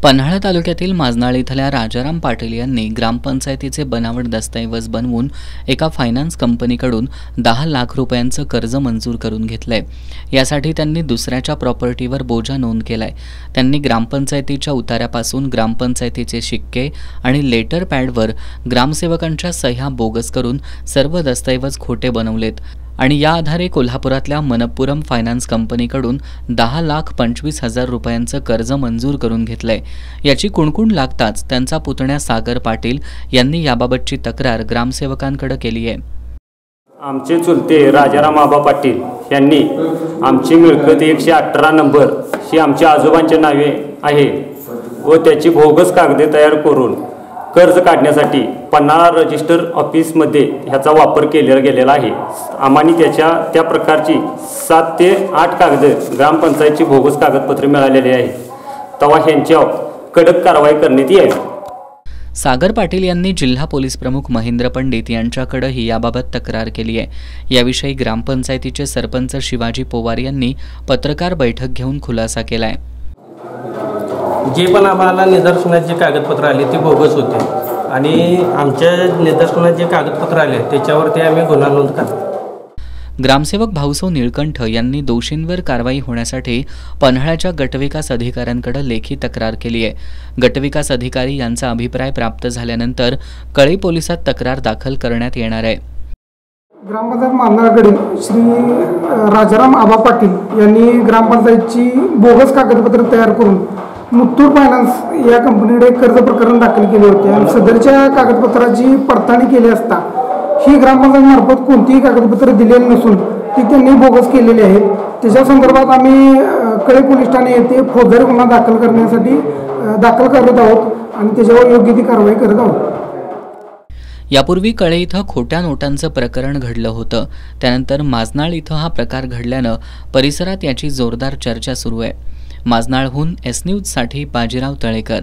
पन्हाळा तालुक्यातील माजनाळ इथल्या राजाराम पाटील यांनी ग्रामपंचायतीचे बनावट दस्तऐवज बनवून एका फायनान्स कंपनीकडून 10 लाख रुपयांचं कर्ज मंजूर करून घेतलंय। यासाठी त्यांनी दुसऱ्याच्या प्रॉपर्टीवर बोजा नोंद केलाय। त्यांनी ग्रामपंचायतीच्या उतार्यापासून ग्रामपंचायतीचे शिक्के आणि लेटर पॅडवर ग्रामसेवकांच्या सह्या बोगस करून सर्व दस्तऐवज खोटे बनवलेत आणि या आधारे कोल्हापुरातल्या मनप्पुरम फायनान्स कंपनीकडून 10,25,000 रुपयांचं कर्ज मंजूर करून घेतलंय। याची कुणकुण लागताच त्यांचा पुतण्या सागर पाटील यांनी याबाबतची तक्रार ग्रामसेवकांकडे केली आहे। आमचे चुलते राजाराम आबा पाटील यांनी आमची मिळकत 118 नंबर ही आमच्या आजोबांच्या नावे आहे व त्याची बोगस कागदे तयार करून कर्ज काढण्यासाठी पन्हाळा रजिस्टर ऑफिसमध्ये ह्याचा वापर केला गेलेला आहे। आम्हानी त्या प्रकारची 7 ते 8 कागद ग्रामपंचायतची बोगस कागदपत्रे मिळालेली आहेत, तेव्हा ह्यांच्यावर कडक कारवाई करण्यात येईल। सागर पाटील यांनी जिल्हा पोलीस प्रमुख महेंद्र पंडित यांच्याकडेही याबाबत तक्रार केली आहे। याविषयी ग्रामपंचायतीचे सरपंच शिवाजी पोवार यांनी पत्रकार बैठक घेऊन खुलासा केलाय। जे पण आम्हाला निदर्शनात जे कागदपत्र आले ते बोगस होते आणि आमच्या निदर्शनात जे कागदपत्र आले त्याच्यावरती आम्ही गुन्हा नोंद करतो। ग्रामसेवक भाऊसो निळकंठ यांनी दोषींवर कारवाई होण्यासाठी पन्हाळ्याच्या गटविकास अधिकाऱ्यांकडे लेखी तक्रार केली आहे। गटविकास अधिकारी यांचा अभिप्राय प्राप्त झाल्यानंतर कळई पोलिसात तक्रार दाखल करण्यात येणार आहे। ग्रामपंचायत माजनाळकडील श्री राजाराम आबा पाटील यांनी ग्रामपंचायतची बोगस कागदपत्र तयार करून मुथूट फायनान्स या कंपनीकडे कर्ज प्रकरण दाखल केले होते आणि सदरच्या कागदपत्राची पडताळणी केली असता ही ग्रामपंचायतीमार्फत कोणतीही कागदपत्र दिलेली नसून ती त्यांनी बोगस केलेली आहेत। त्याच्या संदर्भात आम्ही कळई पोलीस ठाणे येथे फौजदारी गुन्हा दाखल करण्यासाठी दाखल करत आहोत आणि त्याच्यावर योग्य ती कारवाई करत आहोत। यापूर्वी कळे इथं खोट्या नोटांचं प्रकरण घडलं होतं। त्यानंतर माजनाळ इथं हा प्रकार घडल्यानं परिसरात याची जोरदार चर्चा सुरू आहे। माजनाळहून एस न्यूजसाठी बाजीराव तळेकर।